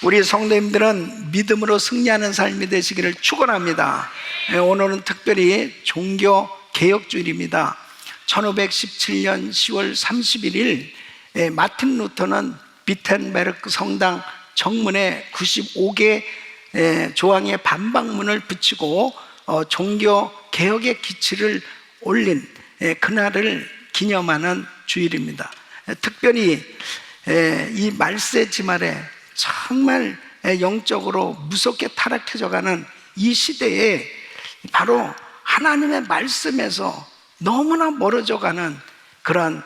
우리 성도님들은 믿음으로 승리하는 삶이 되시기를 축원합니다. 오늘은 특별히 종교 개혁주일입니다. 1517년 10월 31일 마틴 루터는 비텐베르크 성당 정문에 95개 조항의 반박문을 붙이고 종교 개혁의 기치를 올린 그날을 기념하는 주일입니다. 특별히 이 말세 지말에 정말 영적으로 무섭게 타락해져가는 이 시대에 바로 하나님의 말씀에서 너무나 멀어져가는 그런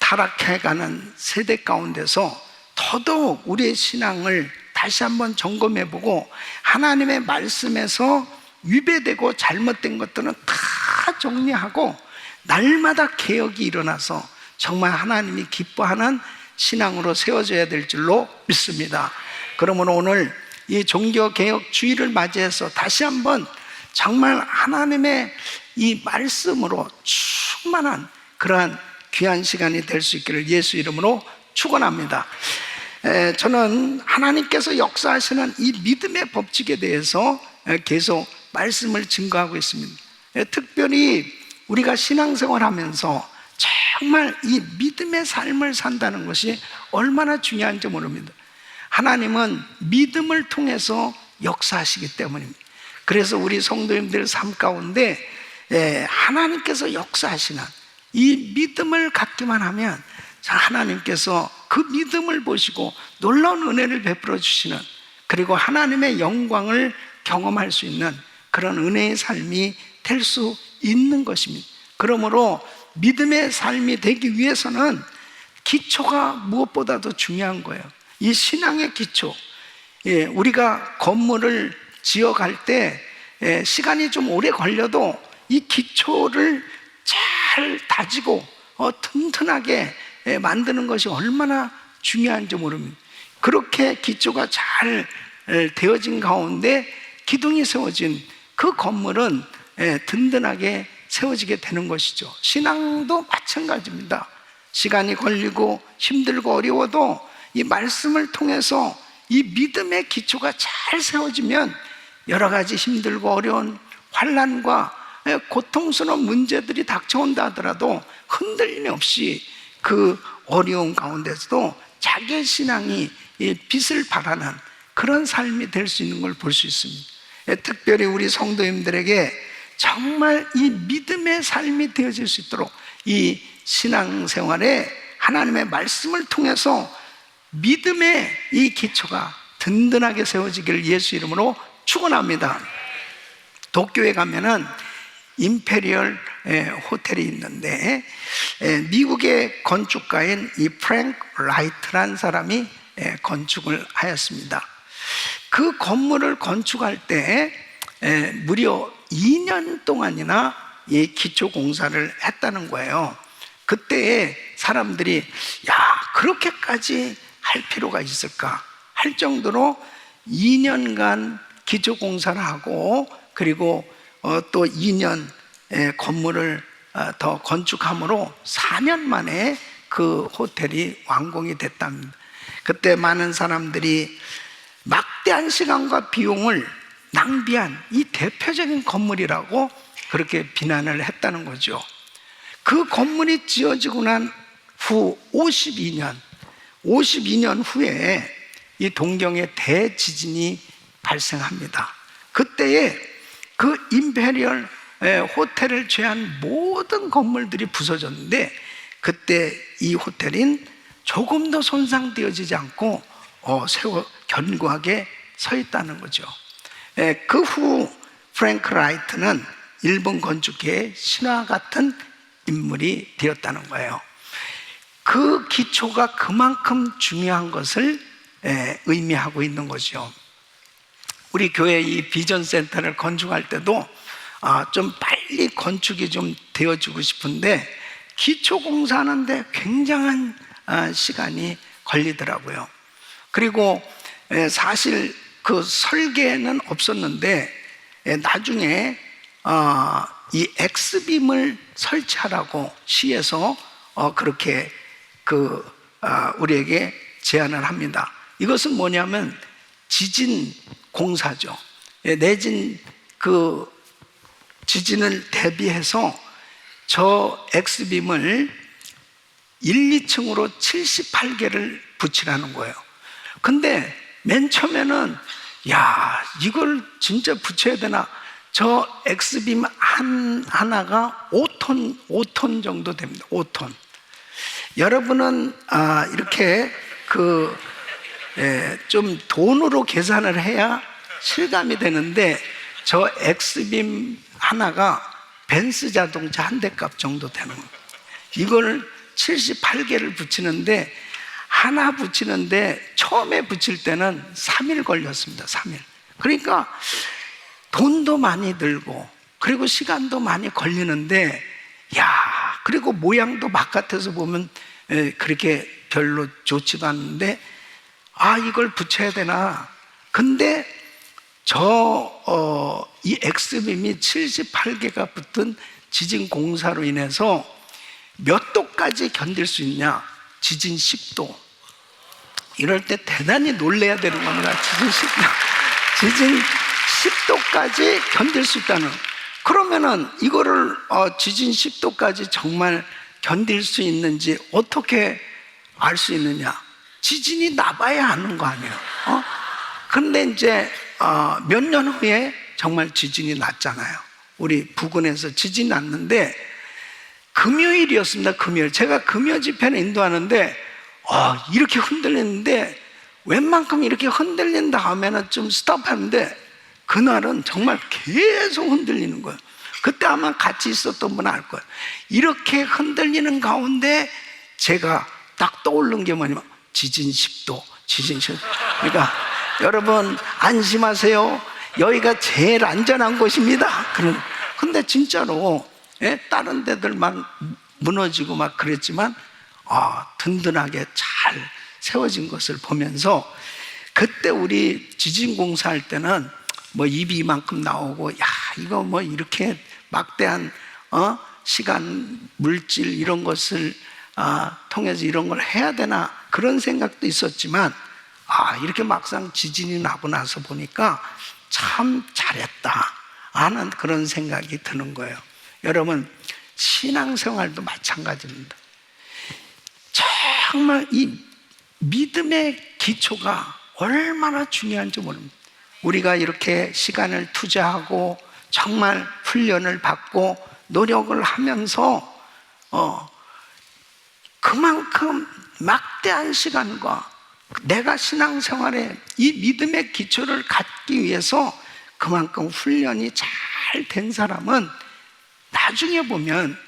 타락해가는 세대 가운데서 더더욱 우리의 신앙을 다시 한번 점검해보고 하나님의 말씀에서 위배되고 잘못된 것들은 다 정리하고 날마다 개혁이 일어나서 정말 하나님이 기뻐하는 신앙으로 세워져야 될 줄로 믿습니다. 그러므로 오늘 이 종교개혁 주일을 맞이해서 다시 한번 정말 하나님의 이 말씀으로 충만한 그러한 귀한 시간이 될 수 있기를 예수 이름으로 축원합니다. 저는 하나님께서 역사하시는 이 믿음의 법칙에 대해서 계속 말씀을 증거하고 있습니다. 특별히 우리가 신앙생활하면서 정말 이 믿음의 삶을 산다는 것이 얼마나 중요한지 모릅니다. 하나님은 믿음을 통해서 역사하시기 때문입니다. 그래서 우리 성도님들 삶 가운데 하나님께서 역사하시는 이 믿음을 갖기만 하면 하나님께서 그 믿음을 보시고 놀라운 은혜를 베풀어 주시는, 그리고 하나님의 영광을 경험할 수 있는 그런 은혜의 삶이 될 수 있는 것입니다. 그러므로 믿음의 삶이 되기 위해서는 기초가 무엇보다도 중요한 거예요. 이 신앙의 기초. 우리가 건물을 지어갈 때 시간이 좀 오래 걸려도 이 기초를 잘 다지고 튼튼하게 만드는 것이 얼마나 중요한지 모릅니다. 그렇게 기초가 잘 되어진 가운데 기둥이 세워진 그 건물은 든든하게 세워지게 되는 것이죠. 신앙도 마찬가지입니다. 시간이 걸리고 힘들고 어려워도 이 말씀을 통해서 이 믿음의 기초가 잘 세워지면 여러 가지 힘들고 어려운 환난과 고통스러운 문제들이 닥쳐온다 하더라도 흔들림 없이 그 어려운 가운데서도 자기의 신앙이 빛을 발하는 그런 삶이 될 수 있는 걸 볼 수 있습니다. 특별히 우리 성도님들에게 정말 이 믿음의 삶이 되어질 수 있도록 이 신앙생활에 하나님의 말씀을 통해서 믿음의 이 기초가 든든하게 세워지기를 예수 이름으로 축원합니다. 도쿄에 가면은 임페리얼 호텔이 있는데 미국의 건축가인 이 프랭크 라이트라는 사람이 건축을 하였습니다. 그 건물을 건축할 때 무려 2년 동안이나 이 기초 공사를 했다는 거예요. 그때 사람들이 그렇게까지 할 필요가 있을까 할 정도로 2년간 기초 공사를 하고, 그리고 또 2년 건물을 더 건축함으로 4년 만에 그 호텔이 완공이 됐답니다. 그때 많은 사람들이 막대한 시간과 비용을 낭비한 이 대표적인 건물이라고 그렇게 비난을 했다는 거죠. 그 건물이 지어지고 난 후 52년 후에 이 동경에 대지진이 발생합니다. 그때에 그 임페리얼 호텔을 제한 모든 건물들이 부서졌는데, 그때 이 호텔은 조금도 손상되어지지 않고 견고하게 서 있다는 거죠. 그 후 프랭크 라이트는 일본 건축계의 신화 같은 인물이 되었다는 거예요. 그 기초가 그만큼 중요한 것을 의미하고 있는 거죠. 우리 교회 이 비전 센터를 건축할 때도 좀 빨리 건축이 좀 되어지고 싶은데 기초 공사하는데 굉장한 시간이 걸리더라고요. 그리고 사실 그 설계는 없었는데 나중에 이 엑스빔을 설치하라고 시에서 그렇게 우리에게 제안을 합니다. 이것은 뭐냐면 지진 공사죠. 내진 그 지진을 대비해서 저 엑스빔을 1, 2층으로 78개를 붙이라는 거예요. 근데 맨 처음에는 야, 이걸 진짜 붙여야 되나? 저 엑스빔 하나가 5톤 정도 됩니다. 5톤. 여러분은 이렇게 좀 돈으로 계산을 해야 실감이 되는데, 저 엑스빔 하나가 벤츠 자동차 한 대 값 정도 되는 거예요. 이걸 78개를 붙이는데, 하나 붙이는데 처음에 붙일 때는 3일 걸렸습니다. 3일. 그러니까 돈도 많이 들고 그리고 시간도 많이 걸리는데, 야, 그리고 모양도 바깥에서 보면 그렇게 별로 좋지도 않은데, 이걸 붙여야 되나? 근데 이 엑스빔이 78개가 붙은 지진 공사로 인해서 몇 도까지 견딜 수 있냐? 지진 10도. 이럴 때 대단히 놀래야 되는 겁니다. 지진 10도까지 견딜 수 있다는. 그러면은 이거를 지진 10도까지 정말 견딜 수 있는지 어떻게 알 수 있느냐? 지진이 나봐야 아는 거 아니에요. 근데 이제 몇 년 후에 정말 지진이 났잖아요. 우리 부근에서 지진이 났는데, 금요일이었습니다. 금요일. 제가 금요 집회를 인도하는데 이렇게 흔들리는데, 웬만큼 이렇게 흔들린 다음에는 좀 스톱하는데, 그날은 정말 계속 흔들리는 거예요. 그때 아마 같이 있었던 분은 알 거예요. 이렇게 흔들리는 가운데 제가 딱 떠오른 게 뭐냐면 지진 10도, 지진 10도. 그러니까 여러분 안심하세요. 여기가 제일 안전한 곳입니다. 근데 진짜로 다른 데들 막 무너지고 막 그랬지만 든든하게 잘 세워진 것을 보면서, 그때 우리 지진 공사할 때는 뭐 입이 이만큼 나오고, 야, 이거 뭐 이렇게 막대한 시간, 물질 이런 것을 통해서 이런 걸 해야 되나, 그런 생각도 있었지만, 이렇게 막상 지진이 나고 나서 보니까 참 잘했다 하는 그런 생각이 드는 거예요. 여러분, 신앙생활도 마찬가지입니다. 정말 이 믿음의 기초가 얼마나 중요한지 모릅니다. 우리가 이렇게 시간을 투자하고 정말 훈련을 받고 노력을 하면서 그만큼 막대한 시간과 내가 신앙생활에 이 믿음의 기초를 갖기 위해서 그만큼 훈련이 잘 된 사람은 나중에 보면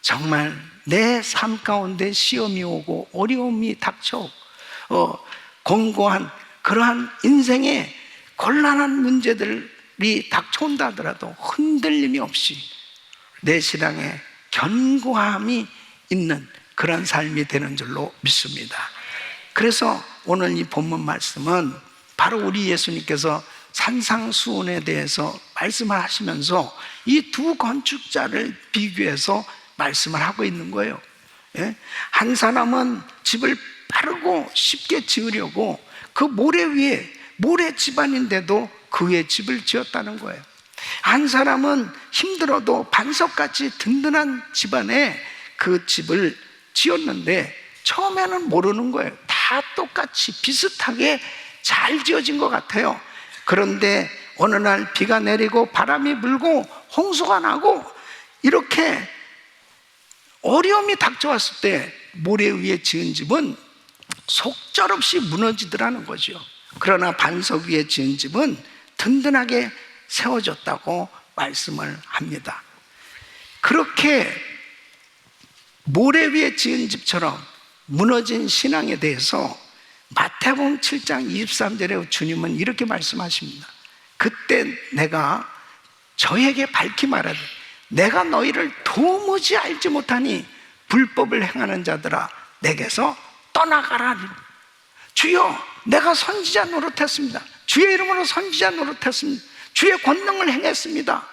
정말 내 삶 가운데 시험이 오고 어려움이 닥쳐 공고한 그러한 인생의 곤란한 문제들이 닥쳐온다 하더라도 흔들림이 없이 내 신앙에 견고함이 있는 그런 삶이 되는 줄로 믿습니다. 그래서 오늘 이 본문 말씀은 바로 우리 예수님께서 산상수훈에 대해서 말씀을 하시면서 이 두 건축자를 비교해서 말씀을 하고 있는 거예요. 한 사람은 집을 빠르고 쉽게 지으려고 그 모래 위에, 모래 집안인데도 그 위에 집을 지었다는 거예요. 한 사람은 힘들어도 반석같이 든든한 집안에 그 집을 지었는데 처음에는 모르는 거예요. 다 똑같이 비슷하게 잘 지어진 것 같아요. 그런데 어느 날 비가 내리고 바람이 불고 홍수가 나고 이렇게 어려움이 닥쳐왔을 때 모래 위에 지은 집은 속절없이 무너지더라는 거죠. 그러나 반석 위에 지은 집은 든든하게 세워졌다고 말씀을 합니다. 그렇게 모래 위에 지은 집처럼 무너진 신앙에 대해서 마태복음 7장 23절에 주님은 이렇게 말씀하십니다. 그때 내가 저에게 밝히 말하되 내가 너희를 도무지 알지 못하니 불법을 행하는 자들아 내게서 떠나가라. 주여, 내가 선지자 노릇했습니다. 주의 이름으로 선지자 노릇했습니다. 주의 권능을 행했습니다.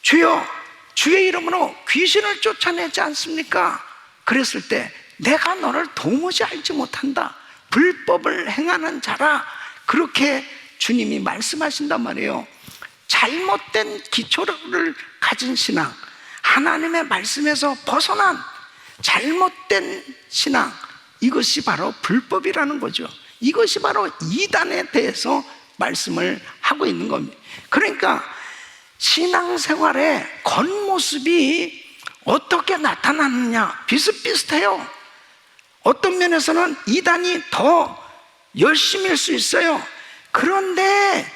주여, 주의 이름으로 귀신을 쫓아내지 않습니까? 그랬을 때 내가 너를 도무지 알지 못한다. 불법을 행하는 자라, 그렇게 주님이 말씀하신단 말이에요. 잘못된 기초를 가진 신앙, 하나님의 말씀에서 벗어난 잘못된 신앙, 이것이 바로 불법이라는 거죠. 이것이 바로 이단에 대해서 말씀을 하고 있는 겁니다. 그러니까 신앙생활의 겉모습이 어떻게 나타나느냐, 비슷비슷해요. 어떤 면에서는 이단이 더 열심일 수 있어요. 그런데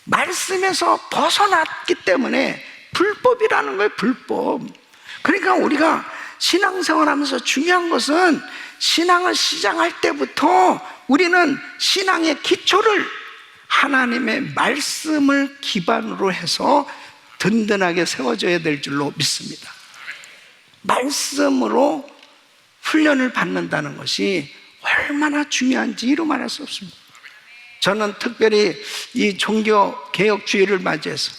말씀에서 벗어났기 때문에 불법이라는 거예요, 불법. 그러니까 우리가 신앙생활 하면서 중요한 것은 신앙을 시작할 때부터 우리는 신앙의 기초를 하나님의 말씀을 기반으로 해서 든든하게 세워져야 될 줄로 믿습니다. 말씀으로 훈련을 받는다는 것이 얼마나 중요한지 이루 말할 수 없습니다. 저는 특별히 이 종교개혁주의를 맞이해서,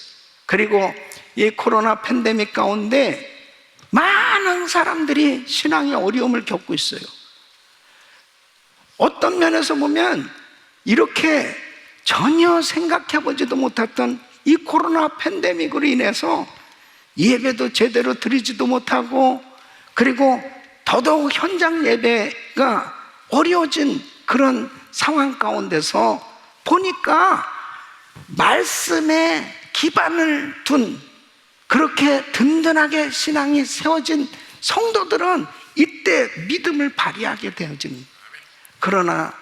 그리고 이 코로나 팬데믹 가운데 많은 사람들이 신앙의 어려움을 겪고 있어요. 어떤 면에서 보면 이렇게 전혀 생각해보지도 못했던 이 코로나 팬데믹으로 인해서 예배도 제대로 드리지도 못하고, 그리고 더더욱 현장 예배가 어려워진 그런 상황 가운데서 보니까 말씀에 기반을 둔, 그렇게 든든하게 신앙이 세워진 성도들은 이때 믿음을 발휘하게 되어집니다. 그러나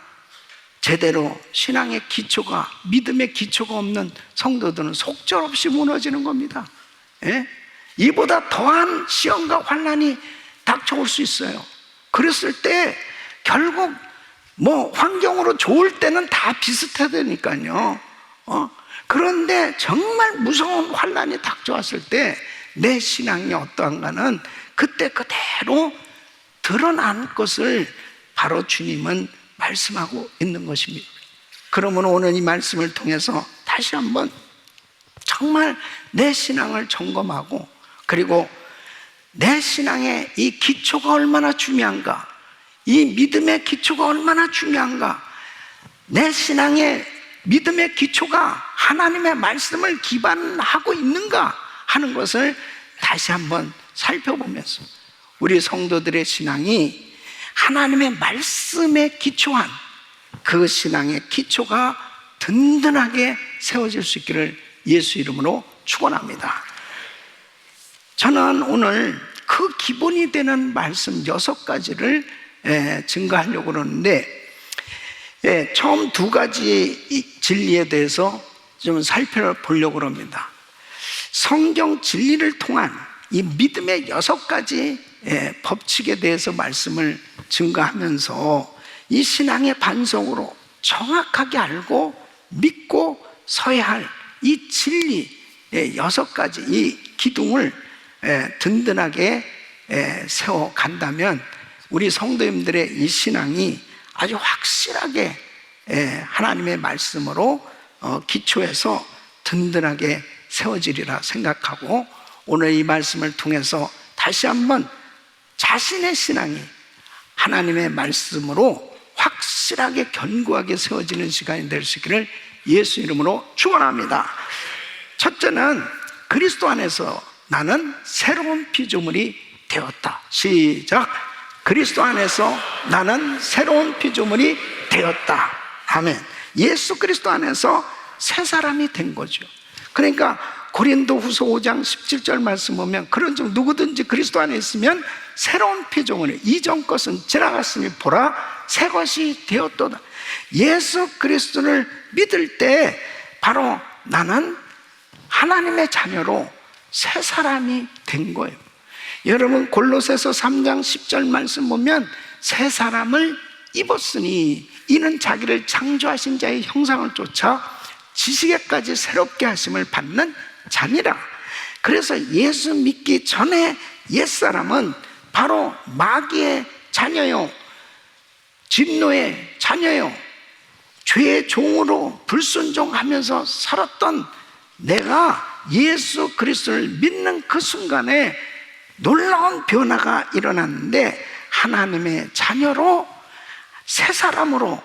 제대로 신앙의 기초가, 믿음의 기초가 없는 성도들은 속절없이 무너지는 겁니다. 예? 이보다 더한 시험과 환난이 닥쳐올 수 있어요. 그랬을 때 결국 환경으로 좋을 때는 다 비슷하다니까요. 그런데 정말 무서운 환난이 닥쳐왔을 때 내 신앙이 어떠한가는 그때 그대로 드러난 것을 바로 주님은 말씀하고 있는 것입니다. 그러면 오늘 이 말씀을 통해서 다시 한번 정말 내 신앙을 점검하고, 그리고 내 신앙의 이 기초가 얼마나 중요한가, 이 믿음의 기초가 얼마나 중요한가, 내 신앙의 믿음의 기초가 하나님의 말씀을 기반하고 있는가 하는 것을 다시 한번 살펴보면서 우리 성도들의 신앙이 하나님의 말씀에 기초한 그 신앙의 기초가 든든하게 세워질 수 있기를 예수 이름으로 축원합니다. 저는 오늘 그 기본이 되는 말씀 6가지를 증거하려고 그러는데, 처음 2가지 진리에 대해서 좀 살펴보려고 합니다. 성경 진리를 통한 이 믿음의 6가지 법칙에 대해서 말씀을 증거하면서 이 신앙의 반성으로 정확하게 알고 믿고 서야 할 이 진리 6가지 이 기둥을 든든하게 세워간다면 우리 성도님들의 이 신앙이 아주 확실하게 하나님의 말씀으로 기초해서 든든하게 세워지리라 생각하고, 오늘 이 말씀을 통해서 다시 한번 자신의 신앙이 하나님의 말씀으로 확실하게 견고하게 세워지는 시간이 될 수 있기를 예수 이름으로 축원합니다. 첫째는 그리스도 안에서 나는 새로운 피조물이 되었다. 시작. 그리스도 안에서 나는 새로운 피조물이 되었다. 아멘. 예수 그리스도 안에서 새 사람이 된 거죠. 그러니까 고린도후서 5장 17절 말씀 보면, 그런즉 누구든지 그리스도 안에 있으면 새로운 피조물이, 이전 것은 지나갔으니 보라 새 것이 되었도다. 예수 그리스도를 믿을 때 바로 나는 하나님의 자녀로 새 사람이 된 거예요. 여러분 골로새서 3장 10절 말씀 보면 새 사람을 입었으니 이는 자기를 창조하신 자의 형상을 쫓아 지식에까지 새롭게 하심을 받는 자니라. 그래서 예수 믿기 전에 옛사람은 바로 마귀의 자녀요, 진노의 자녀요, 죄의 종으로 불순종하면서 살았던 내가 예수 그리스도를 믿는 그 순간에 놀라운 변화가 일어났는데 하나님의 자녀로 새 사람으로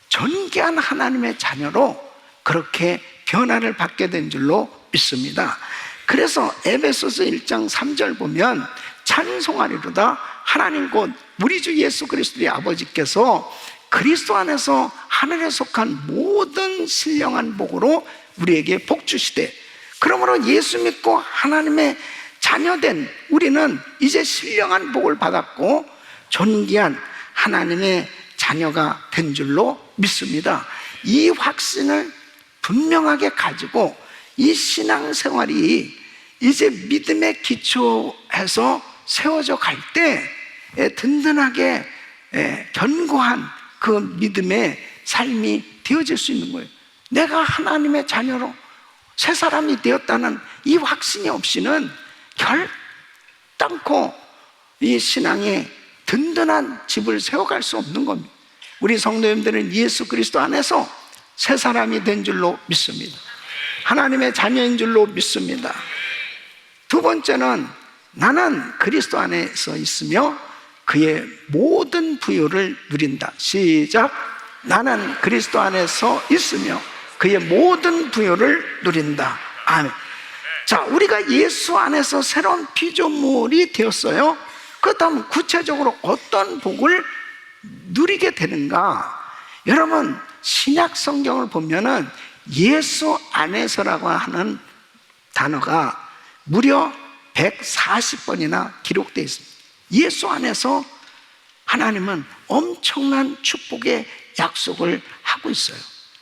존귀한 하나님의 자녀로 그렇게 변화를 받게 된 줄로 믿습니다. 그래서 에베소서 1장 3절 보면 찬송하리로다 하나님 곧 우리 주 예수 그리스도의 아버지께서 그리스도 안에서 하늘에 속한 모든 신령한 복으로 우리에게 복 주시되, 그러므로 예수 믿고 하나님의 자녀된 우리는 이제 신령한 복을 받았고 존귀한 하나님의 자녀가 된 줄로 믿습니다. 이 확신을 분명하게 가지고 이 신앙생활이 이제 믿음의 기초에서 세워져 갈 때 든든하게 견고한 그 믿음의 삶이 되어질 수 있는 거예요. 내가 하나님의 자녀로 새 사람이 되었다는 이 확신이 없이는 결단코 이 신앙에 든든한 집을 세워갈 수 없는 겁니다. 우리 성도님들은 예수 그리스도 안에서 새 사람이 된 줄로 믿습니다. 하나님의 자녀인 줄로 믿습니다. 두 번째는 나는 그리스도 안에서 있으며 그의 모든 부요를 누린다. 시작. 나는 그리스도 안에서 있으며 그의 모든 부요를 누린다. 아멘. 자, 우리가 예수 안에서 새로운 피조물이 되었어요. 그렇다면 구체적으로 어떤 복을 누리게 되는가? 여러분, 신약 성경을 보면은 예수 안에서라고 하는 단어가 무려 140번이나 기록되어 있습니다. 예수 안에서 하나님은 엄청난 축복의 약속을 하고 있어요.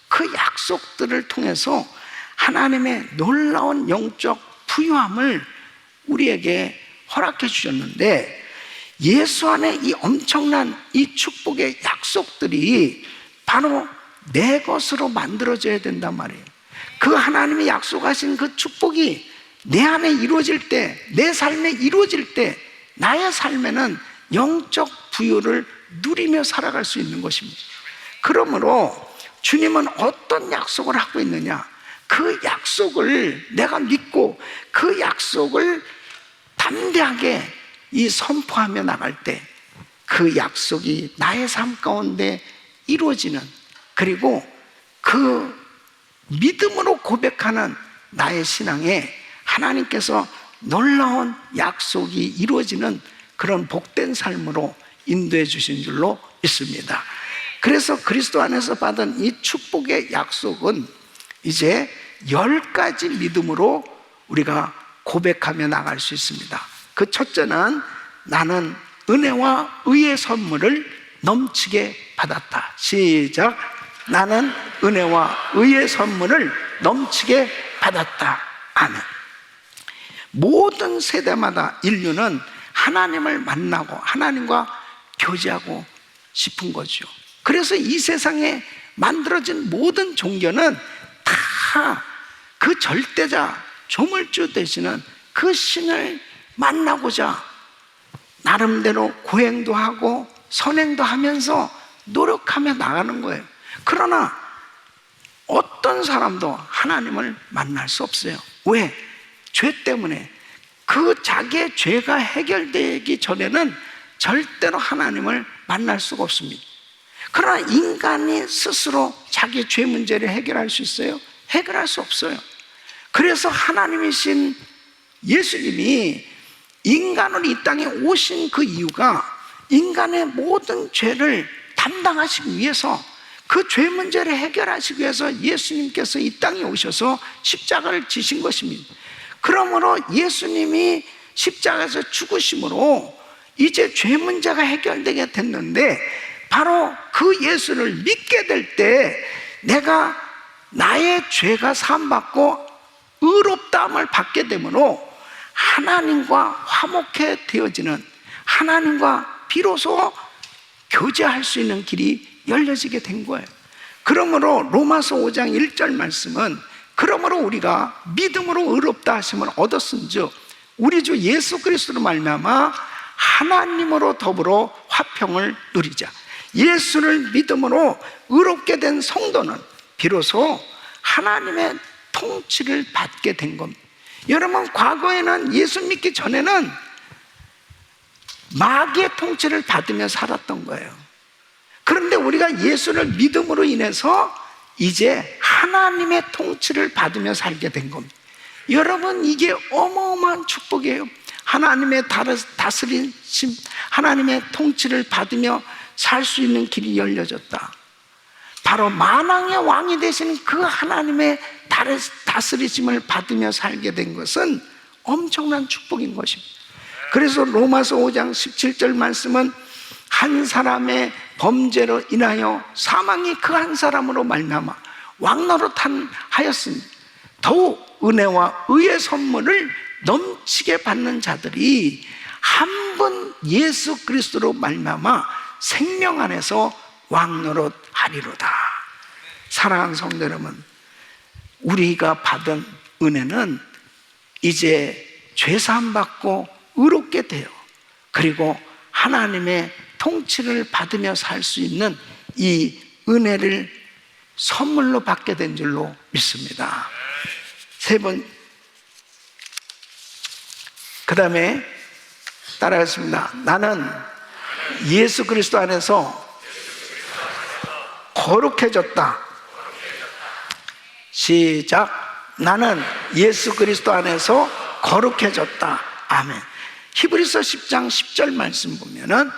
그 약속들을 통해서 하나님의 놀라운 영적 부유함을 우리에게 허락해 주셨는데, 예수 안에 이 엄청난 이 축복의 약속들이 바로 내 것으로 만들어져야 된단 말이에요. 그 하나님이 약속하신 그 축복이 내 안에 이루어질 때, 내 삶에 이루어질 때 나의 삶에는 영적 부유를 누리며 살아갈 수 있는 것입니다. 그러므로 주님은 어떤 약속을 하고 있느냐? 그 약속을 내가 믿고 그 약속을 담대하게 이 선포하며 나갈 때 그 약속이 나의 삶 가운데 이루어지는, 그리고 그 믿음으로 고백하는 나의 신앙에 하나님께서 놀라운 약속이 이루어지는 그런 복된 삶으로 인도해 주신 줄로 믿습니다. 그래서 그리스도 안에서 받은 이 축복의 약속은 이제 10가지 믿음으로 우리가 고백하며 나갈 수 있습니다. 그 첫째는 나는 은혜와 의의 선물을 넘치게 받았다. 시작. 나는 은혜와 의의 선물을 넘치게 받았다. 아멘. 모든 세대마다 인류는 하나님을 만나고 하나님과 교제하고 싶은 거죠. 그래서 이 세상에 만들어진 모든 종교는 다 그 절대자 조물주 되시는 그 신을 만나고자 나름대로 고행도 하고 선행도 하면서 노력하며 나가는 거예요. 그러나 어떤 사람도 하나님을 만날 수 없어요. 왜? 죄 때문에. 그 자기의 죄가 해결되기 전에는 절대로 하나님을 만날 수가 없습니다. 그러나 인간이 스스로 자기 죄 문제를 해결할 수 있어요? 해결할 수 없어요. 그래서 하나님이신 예수님이 인간으로 이 땅에 오신 그 이유가 인간의 모든 죄를 담당하시기 위해서, 그 죄 문제를 해결하시기 위해서 예수님께서 이 땅에 오셔서 십자가를 지신 것입니다. 그러므로 예수님이 십자가에서 죽으심으로 이제 죄 문제가 해결되게 됐는데, 바로 그 예수를 믿게 될 때 내가 나의 죄가 사함받고 의롭다함을 받게 되므로 하나님과 화목해 되어지는, 하나님과 비로소 교제할 수 있는 길이 열려지게 된 거예요. 그러므로 로마서 5장 1절 말씀은, 그러므로 우리가 믿음으로 의롭다 하심을 얻었은즉 우리 주 예수 그리스도로 말미암아 하나님으로 더불어 화평을 누리자. 예수를 믿음으로 의롭게 된 성도는 비로소 하나님의 통치를 받게 된 겁니다. 여러분, 과거에는 예수 믿기 전에는 마귀의 통치를 받으며 살았던 거예요. 그런데 우리가 예수를 믿음으로 인해서 이제 하나님의 통치를 받으며 살게 된 겁니다. 여러분, 이게 어마어마한 축복이에요. 하나님의 다스리심, 하나님의 통치를 받으며 살 수 있는 길이 열려졌다. 바로 만왕의 왕이 되시는 그 하나님의 다스리심을 받으며 살게 된 것은 엄청난 축복인 것입니다. 그래서 로마서 5장 17절 말씀은 한 사람의 범죄로 인하여 사망이 그 한 사람으로 말미암아 왕노릇하였으니 더욱 은혜와 의의 선물을 넘치게 받는 자들이 한 분 예수 그리스도로 말미암아 생명 안에서 왕노릇하리로다. 사랑하는 성도 여러분, 우리가 받은 은혜는 이제 죄사함 받고 의롭게 돼요. 그리고 하나님의 통치를 받으며 살 수 있는 이 은혜를 선물로 받게 된 줄로 믿습니다. 세 번, 그 다음에 따라하겠습니다. 나는 예수 그리스도 안에서 거룩해졌다. 시작. 나는 예수 그리스도 안에서 거룩해졌다. 아멘. 히브리서 10장 10절 말씀 보면은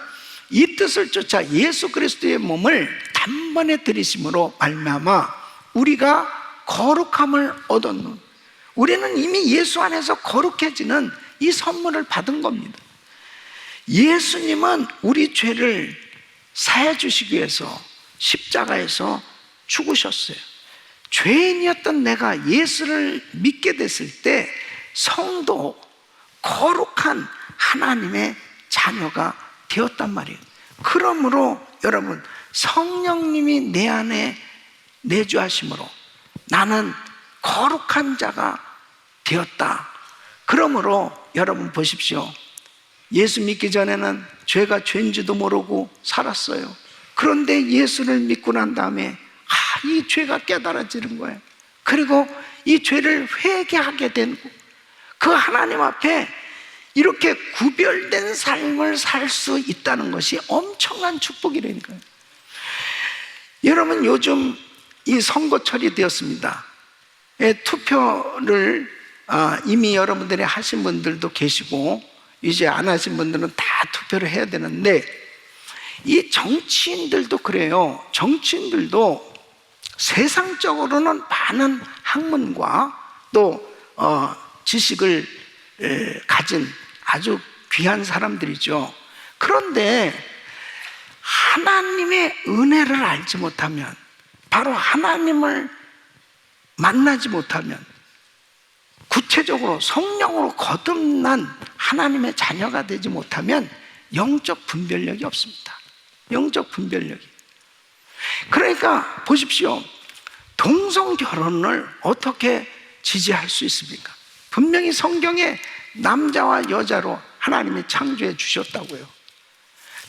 이 뜻을 쫓아 예수 그리스도의 몸을 단번에 들이심으로 말미암아 우리가 거룩함을 얻었노. 우리는 이미 예수 안에서 거룩해지는 이 선물을 받은 겁니다. 예수님은 우리 죄를 사해 주시기 위해서 십자가에서 죽으셨어요. 죄인이었던 내가 예수를 믿게 됐을 때 성도, 거룩한 하나님의 자녀가 되었단 말이에요. 그러므로 여러분, 성령님이 내 안에 내주하심으로 나는 거룩한 자가 되었다. 그러므로 여러분 보십시오. 예수 믿기 전에는 죄가 죄인지도 모르고 살았어요. 그런데 예수를 믿고 난 다음에 이 죄가 깨달아지는 거예요. 그리고 이 죄를 회개하게 된 그 하나님 앞에 이렇게 구별된 삶을 살 수 있다는 것이 엄청난 축복이라니까요. 여러분, 요즘 이 선거철이 되었습니다. 투표를 이미 여러분들이 하신 분들도 계시고 이제 안 하신 분들은 다 투표를 해야 되는데, 이 정치인들도 그래요. 정치인들도 세상적으로는 많은 학문과 또 지식을 가진 아주 귀한 사람들이죠. 그런데 하나님의 은혜를 알지 못하면, 바로 하나님을 만나지 못하면, 구체적으로 성령으로 거듭난 하나님의 자녀가 되지 못하면 영적 분별력이 없습니다. 영적 분별력이. 그러니까 보십시오. 동성 결혼을 어떻게 지지할 수 있습니까? 분명히 성경에 남자와 여자로 하나님이 창조해 주셨다고요.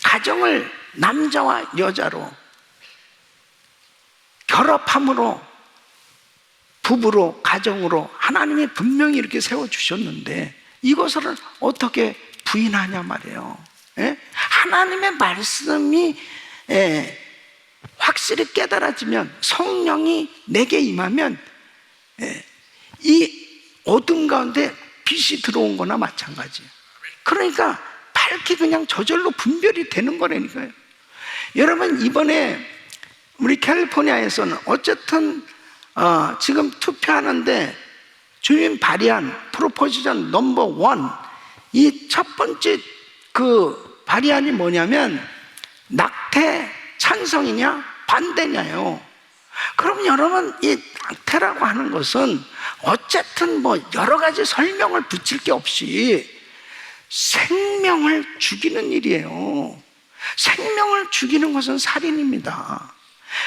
가정을 남자와 여자로 결합함으로, 부부로, 가정으로 하나님이 분명히 이렇게 세워주셨는데 이것을 어떻게 부인하냐 말이에요. 하나님의 말씀이 확실히 깨달아지면, 성령이 내게 임하면 이 어둠 가운데 빛이 들어온 거나 마찬가지예요. 그러니까 밝히 그냥 저절로 분별이 되는 거라니까요. 여러분, 이번에 우리 캘리포니아에서는 어쨌든 지금 투표하는데 주민 발의안 프로포지션 넘버 1, 이 첫 번째 그 발의안이 뭐냐면 낙태 찬성이냐 반대냐요. 그럼 여러분, 이 낙태라고 하는 것은 어쨌든 뭐 여러 가지 설명을 붙일 게 없이 생명을 죽이는 일이에요. 생명을 죽이는 것은 살인입니다.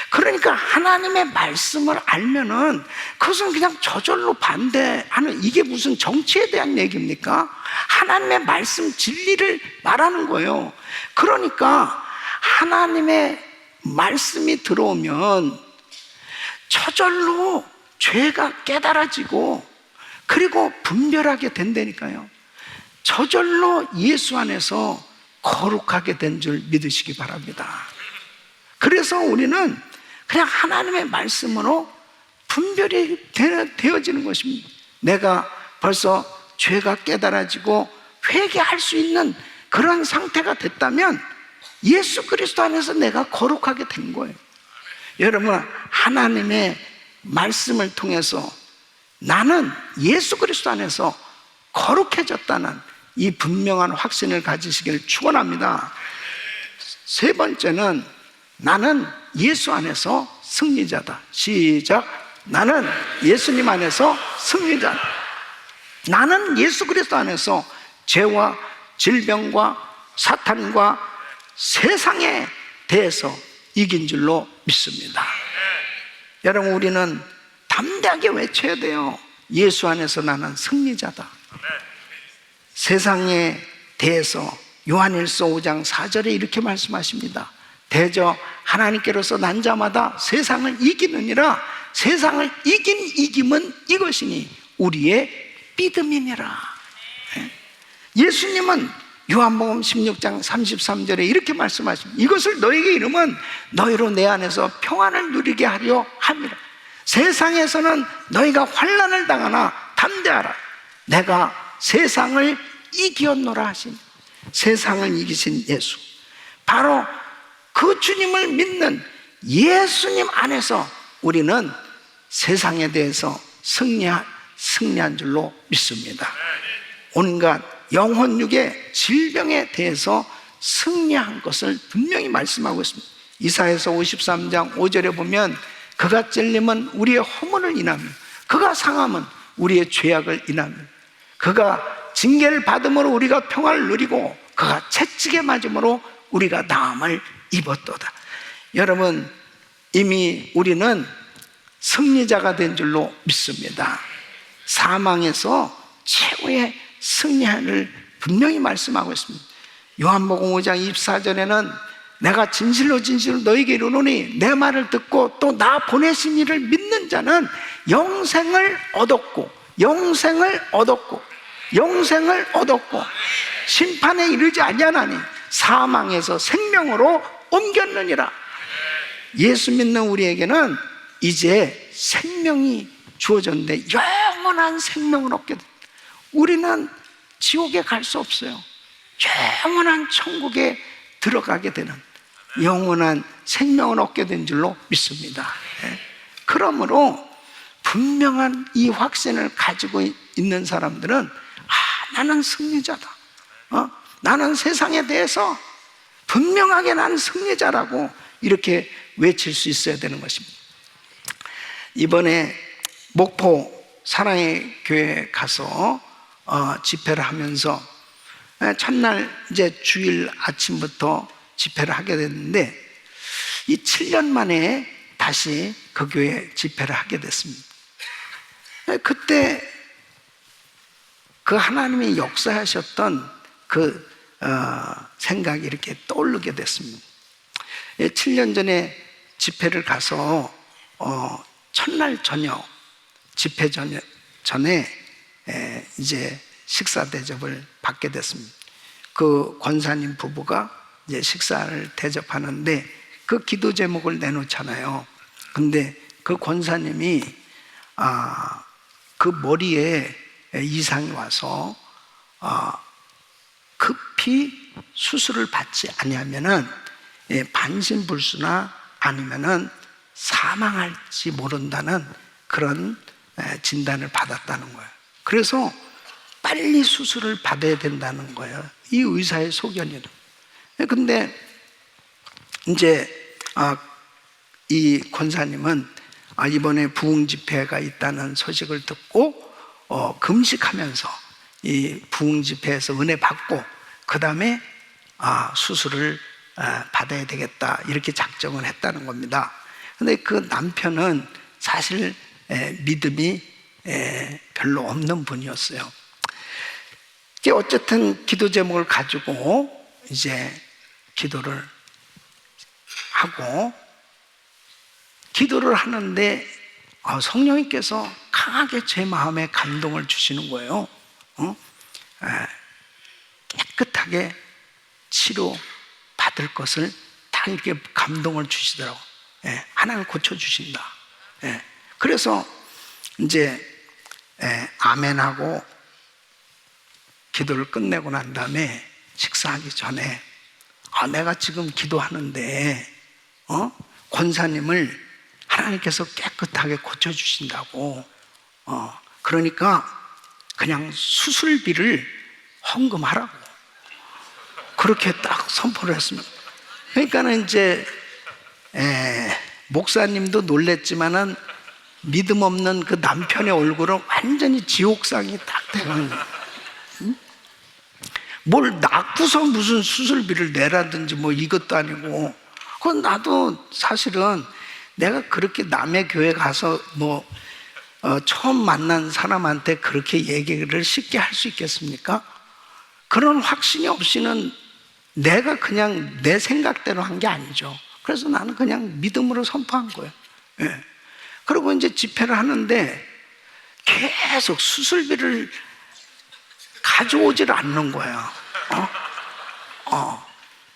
그러니까 하나님의 말씀을 알면은 그것은 그냥 저절로 반대하는, 이게 무슨 정치에 대한 얘기입니까? 하나님의 말씀 진리를 말하는 거예요. 그러니까 하나님의 말씀이 들어오면 저절로 죄가 깨달아지고 그리고 분별하게 된다니까요. 저절로 예수 안에서 거룩하게 된 줄 믿으시기 바랍니다. 그래서 우리는 그냥 하나님의 말씀으로 분별이 되어지는 것입니다. 내가 벌써 죄가 깨달아지고 회개할 수 있는 그런 상태가 됐다면 예수 그리스도 안에서 내가 거룩하게 된 거예요. 여러분, 하나님의 말씀을 통해서 나는 예수 그리스도 안에서 거룩해졌다는 이 분명한 확신을 가지시기를 축원합니다. 세 번째는 나는 예수 안에서 승리자다. 시작. 나는 예수님 안에서 승리자다. 나는 예수 그리스도 안에서 죄와 질병과 사탄과 세상에 대해서 이긴 줄로 믿습니다. 여러분, 우리는 담대하게 외쳐야 돼요. 예수 안에서 나는 승리자다. 세상에 대해서 요한일서 5장 4절에 이렇게 말씀하십니다. 대저 하나님께로서 난 자마다 세상을 이기느니라. 세상을 이긴 이김은 이것이니 우리의 믿음이니라. 예수님은 요한복음 16장 33절에 이렇게 말씀하십니다. 이것을 너에게 이르면 너희로 내 안에서 평안을 누리게 하려 함이라. 세상에서는 너희가 환난을 당하나 담대하라. 내가 세상을 이기었노라 하신, 세상을 이기신 예수, 바로 그 주님을 믿는 예수님 안에서 우리는 세상에 대해서 승리한 줄로 믿습니다. 온갖 영혼육의 질병에 대해서 승리한 것을 분명히 말씀하고 있습니다. 이사야서 53장 5절에 보면 그가 찔림은 우리의 허물을 인하며 그가 상함은 우리의 죄악을 인하며 그가 징계를 받음으로 우리가 평화를 누리고 그가 채찍에 맞음으로 우리가 나음을 입었도다. 여러분, 이미 우리는 승리자가 된 줄로 믿습니다. 사망에서 최후의 승리를 분명히 말씀하고 있습니다. 요한복음 5장 24절에는 내가 진실로 너에게 이르노니 내 말을 듣고 또 나 보내신 이를 믿는 자는 영생을 얻었고 심판에 이르지 아니하나니 사망에서 생명으로 옮겼느니라. 예수 믿는 우리에게는 이제 생명이 주어졌는데 영원한 생명을 얻게 됩니다. 우리는 지옥에 갈 수 없어요. 영원한 천국에 들어가게 되는 영원한 생명을 얻게 된 줄로 믿습니다. 그러므로 분명한 이 확신을 가지고 있는 사람들은 나는 승리자다. 나는 세상에 대해서 분명하게 나는 승리자라고 이렇게 외칠 수 있어야 되는 것입니다. 이번에 목포 사랑의 교회에 가서 집회를 하면서 첫날 이제 주일 아침부터 집회를 하게 됐는데 이 7년 만에 다시 그 교회에 집회를 하게 됐습니다. 그때 그 하나님이 역사하셨던 그 생각이 이렇게 떠오르게 됐습니다. 7년 전에 집회를 가서 첫날 저녁 집회 전에 이제 식사 대접을 받게 됐습니다. 그 권사님 부부가 이제 식사를 대접하는데 그 기도 제목을 내놓잖아요. 근데 그 권사님이 그 머리에 이상이 와서 급히 수술을 받지 아니하면은 반신불수나 아니면은 사망할지 모른다는 그런 진단을 받았다는 거예요. 그래서 빨리 수술을 받아야 된다는 거예요. 이 의사의 소견이에요. 근데 이제 이 권사님은 이번에 부흥 집회가 있다는 소식을 듣고 금식하면서 이 부흥 집회에서 은혜 받고 그 다음에 수술을 받아야 되겠다 이렇게 작정을 했다는 겁니다. 근데 그 남편은 사실 믿음이 별로 없는 분이었어요. 어쨌든 기도 제목을 가지고 이제 기도를 하고 기도를 하는데 성령님께서 강하게 제 마음에 감동을 주시는 거예요. 깨끗하게 치료 받을 것을 다 이렇게 감동을 주시더라고. 예, 하나님 고쳐주신다. 예, 그래서 이제 아멘하고 기도를 끝내고 난 다음에 식사하기 전에 내가 지금 기도하는데 권사님을 하나님께서 깨끗하게 고쳐주신다고, 그러니까 그냥 수술비를 헌금하라고 그렇게 딱 선포를 했습니다. 그러니까는 이제 목사님도 놀랬지만은 믿음 없는 그 남편의 얼굴은 완전히 지옥상이 딱 되는, 뭘 낳고서 무슨 수술비를 내라든지 뭐 이것도 아니고. 그건 나도 사실은 내가 그렇게 남의 교회 가서 뭐 처음 만난 사람한테 그렇게 얘기를 쉽게 할 수 있겠습니까? 그런 확신이 없이는 내가 그냥 내 생각대로 한 게 아니죠. 그래서 나는 그냥 믿음으로 선포한 거예요. 예. 그리고 이제 집회를 하는데 계속 수술비를 가져오질 않는 거야.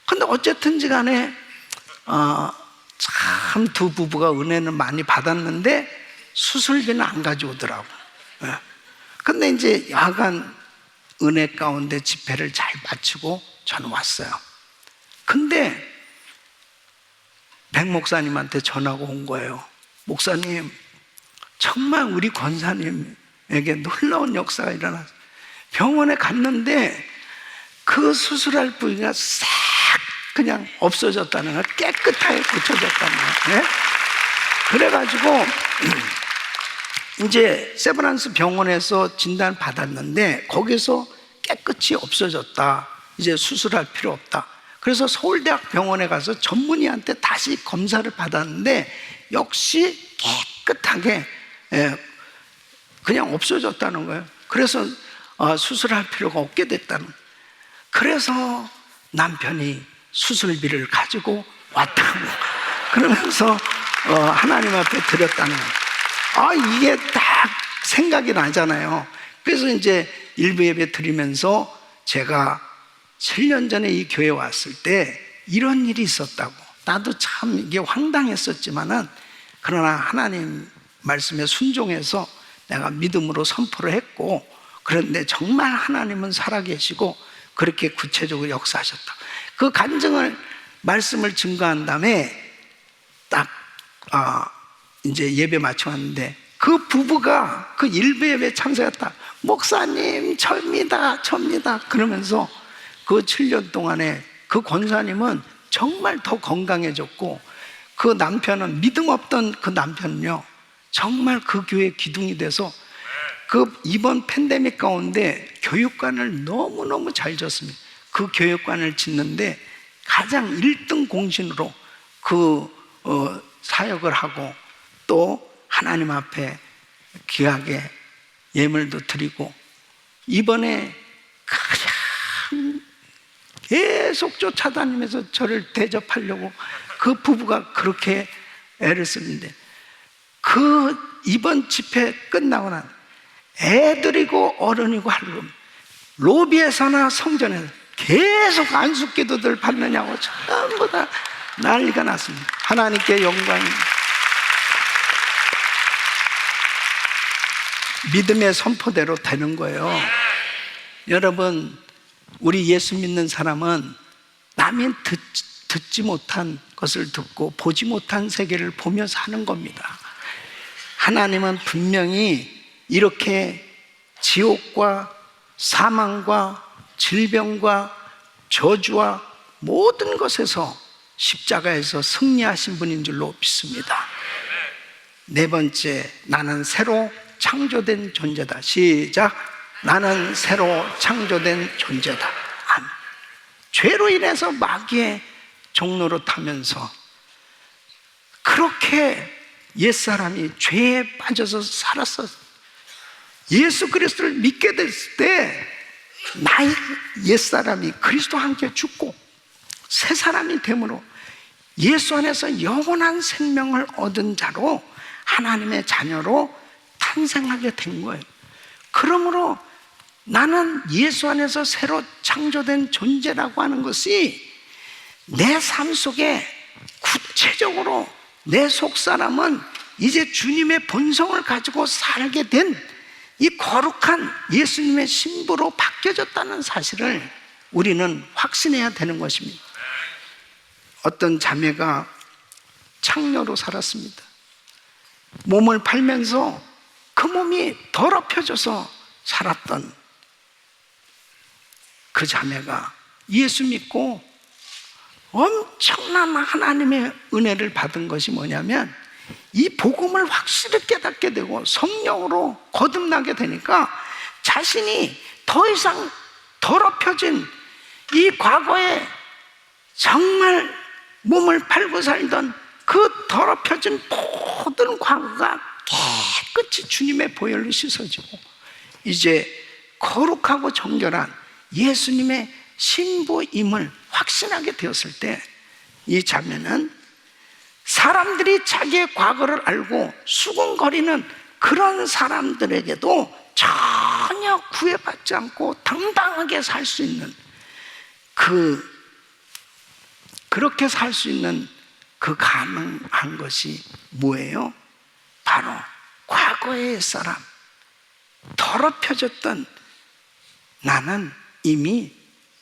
근데 어쨌든지 간에 참 두 부부가 은혜는 많이 받았는데 수술비는 안 가져오더라고. 예. 근데 이제 야간 은혜 가운데 집회를 잘 마치고 저는 왔어요. 근데 백 목사님한테 전화가 온 거예요. 목사님, 정말 우리 권사님에게 놀라운 역사가 일어났어요. 병원에 갔는데 그 수술할 부위가 싹 그냥 없어졌다는 거예요. 깨끗하게 고쳐졌다는 거예요. 네? 그래가지고 이제 세브란스 병원에서 진단 받았는데 거기서 깨끗이 없어졌다. 이제 수술할 필요 없다. 그래서 서울대학 병원에 가서 전문의한테 다시 검사를 받았는데 역시 깨끗하게 그냥 없어졌다는 거예요. 그래서 수술할 필요가 없게 됐다는 거예요. 그래서 남편이 수술비를 가지고 왔다고 그러면서 하나님 앞에 드렸다는 거예요. 이게 딱 생각이 나잖아요. 그래서 이제 일부 예배 드리면서 제가 7년 전에 이 교회에 왔을 때 이런 일이 있었다고, 나도 참 이게 황당했었지만은 그러나 하나님 말씀에 순종해서 내가 믿음으로 선포를 했고, 그런데 정말 하나님은 살아계시고 그렇게 구체적으로 역사하셨다. 그 간증을 말씀을 증거한 다음에 딱 이제 예배 마쳐 왔는데 그 부부가 그 일부 예배 참석했다. 목사님 접니다 그러면서 그 7년 동안에 그 권사님은 정말 더 건강해졌고, 그 남편은 믿음 없던 그 남편은요 정말 그 교회 기둥이 돼서 그 이번 팬데믹 가운데 교육관을 너무너무 잘 졌습니다. 그 교육관을 짓는데 가장 1등 공신으로 그 사역을 하고, 또 하나님 앞에 귀하게 예물도 드리고, 이번에 가장 계속 쫓아다니면서 저를 대접하려고 그 부부가 그렇게 애를 쓰는데, 그 이번 집회 끝나고 난 애들이고 어른이고 할금 로비에서나 성전에서 계속 안수기도들 받느냐고 전부 다 난리가 났습니다. 하나님께 영광입니다. 믿음의 선포대로 되는 거예요. 여러분, 우리 예수 믿는 사람은 남이 듣지 못한 것을 듣고 보지 못한 세계를 보며 사는 겁니다. 하나님은 분명히 이렇게 지옥과 사망과 질병과 저주와 모든 것에서 십자가에서 승리하신 분인 줄로 믿습니다. 네 번째, 나는 새로 창조된 존재다. 시작. 나는 새로 창조된 존재다. 아멘. 죄로 인해서 마귀의 종로로 타면서 그렇게 옛사람이 죄에 빠져서 살았어. 예수 그리스도를 믿게 됐을 때 나의 옛사람이 그리스도와 함께 죽고 새 사람이 됨으로 예수 안에서 영원한 생명을 얻은 자로 하나님의 자녀로 탄생하게 된 거예요. 그러므로 나는 예수 안에서 새로 창조된 존재라고 하는 것이 내 삶 속에 구체적으로 내 속사람은 이제 주님의 본성을 가지고 살게 된 이 거룩한 예수님의 신부로 바뀌어졌다는 사실을 우리는 확신해야 되는 것입니다. 어떤 자매가 창녀로 살았습니다. 몸을 팔면서 그 몸이 더럽혀져서 살았던 그 자매가 예수 믿고 엄청난 하나님의 은혜를 받은 것이 뭐냐면, 이 복음을 확실히 깨닫게 되고 성령으로 거듭나게 되니까 자신이 더 이상 더럽혀진 이 과거에 정말 몸을 팔고 살던 그 더럽혀진 모든 과거가 깨끗이 주님의 보혈로 씻어지고 이제 거룩하고 정결한 예수님의 신부임을 확신하게 되었을 때, 이 자매는 사람들이 자기의 과거를 알고 수군거리는 그런 사람들에게도 전혀 구애받지 않고 당당하게 살 수 있는 그렇게 살 수 있는 그 가능한 것이 뭐예요? 바로 과거의 사람, 더럽혀졌던 나는 이미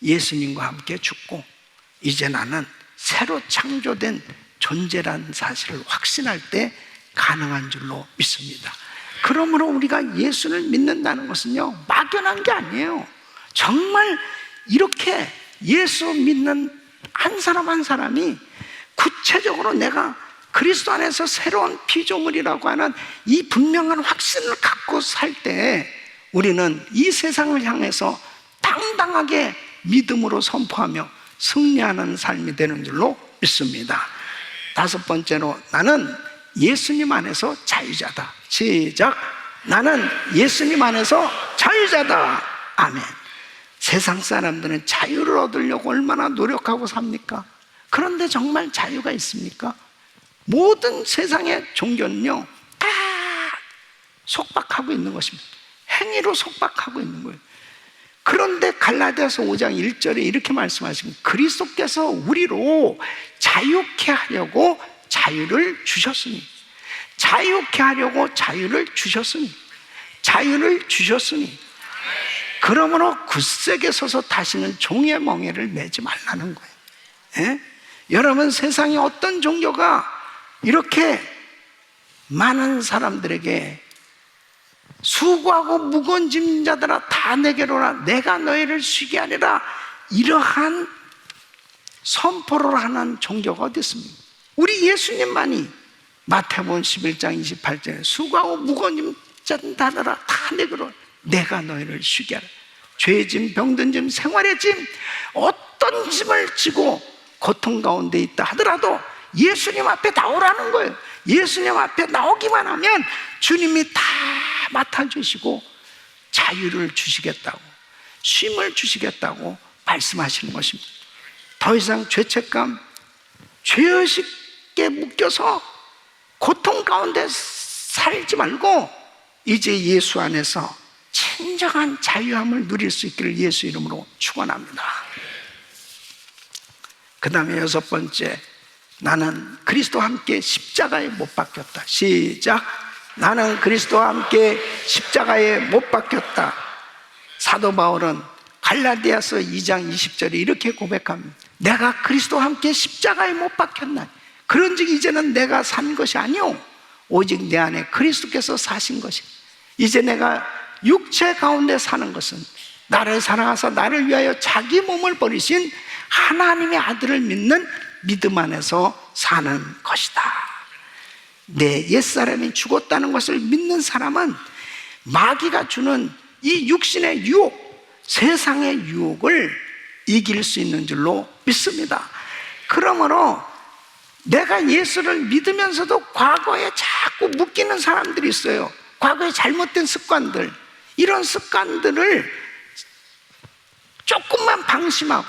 예수님과 함께 죽고 이제 나는 새로 창조된 존재라는 사실을 확신할 때 가능한 줄로 믿습니다. 그러므로 우리가 예수를 믿는다는 것은요, 막연한 게 아니에요. 정말 이렇게 예수 믿는 한 사람 한 사람이 구체적으로 내가 그리스도 안에서 새로운 피조물이라고 하는 이 분명한 확신을 갖고 살 때 우리는 이 세상을 향해서 당당하게 믿음으로 선포하며 승리하는 삶이 되는 줄로 믿습니다. 다섯 번째로, 나는 예수님 안에서 자유자다. 시작. 나는 예수님 안에서 자유자다. 아멘. 세상 사람들은 자유를 얻으려고 얼마나 노력하고 삽니까? 그런데 정말 자유가 있습니까? 모든 세상의 종교는요, 다 속박하고 있는 것입니다. 행위로 속박하고 있는 거예요. 그런데 갈라디아서 5장 1절에 이렇게 말씀하십니다. 그리스도께서 우리로 자유케 하려고 자유를 주셨으니, 자유케 하려고 자유를 주셨으니, 자유를 주셨으니, 그러므로 굳세게 서서 다시는 종의 멍에를 매지 말라는 거예요. 예? 여러분, 세상에 어떤 종교가 이렇게 많은 사람들에게 수고하고 무거운 짐진 자들아 다 내게로 오라, 내가 너희를 쉬게 하리라, 이러한 선포를 하는 종교가 어디 있습니까? 우리 예수님만이 마태복음 11장 28절에 수고하고 무거운 짐진 자들아 다 내게로 오라, 내가 너희를 쉬게 하리라. 죄의 짐, 병든 짐, 생활의 짐, 어떤 짐을 지고 고통 가운데 있다 하더라도 예수님 앞에 나오라는 거예요. 예수님 앞에 나오기만 하면 주님이 다 맡아주시고 자유를 주시겠다고, 쉼을 주시겠다고 말씀하시는 것입니다. 더 이상 죄책감, 죄의식에 묶여서 고통 가운데 살지 말고 이제 예수 안에서 진정한 자유함을 누릴 수 있기를 예수 이름으로 축원합니다. 그 다음에 여섯 번째, 나는 그리스도와 함께 십자가에 못 박혔다. 시작. 나는 그리스도와 함께 십자가에 못 박혔다. 사도 바울은 갈라디아서 2장 20절에 이렇게 고백합니다. 내가 그리스도와 함께 십자가에 못 박혔나. 그런즉 이제는 내가 산 것이 아니오 오직 내 안에 그리스도께서 사신 것이. 이제 내가 육체 가운데 사는 것은 나를 사랑하사 나를 위하여 자기 몸을 버리신 하나님의 아들을 믿는 믿음 안에서 사는 것이다. 내 옛사람이 죽었다는 것을 믿는 사람은 마귀가 주는 이 육신의 유혹, 세상의 유혹을 이길 수 있는 줄로 믿습니다. 그러므로 내가 예수를 믿으면서도 과거에 자꾸 묶이는 사람들이 있어요. 과거의 잘못된 습관들, 이런 습관들을 조금만 방심하고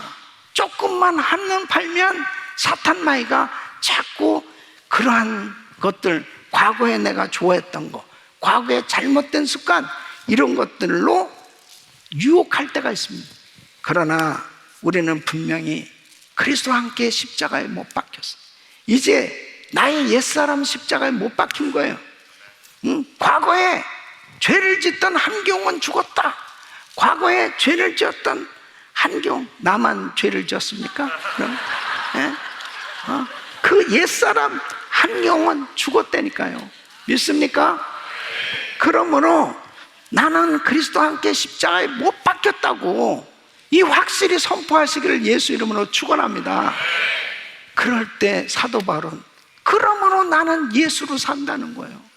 조금만 한눈 팔면 사탄 마귀가 자꾸 그러한 것들, 과거에 내가 좋아했던 거, 과거의 잘못된 습관, 이런 것들로 유혹할 때가 있습니다. 그러나 우리는 분명히 그리스도와 함께 십자가에 못 박혔어. 이제 나의 옛사람 십자가에 못 박힌 거예요. 과거에 죄를 짓던 한경은 죽었다. 과거에 죄를 지었던 한경, 나만 죄를 지었습니까? 그럼 그 옛사람 한경은 죽었다니까요. 믿습니까? 그러므로 나는 그리스도와 함께 십자가에 못 박혔다고 이 확실히 선포하시기를 예수 이름으로 축원합니다. 그럴 때 사도 바울은 그러므로 나는 예수로 산다는 거예요.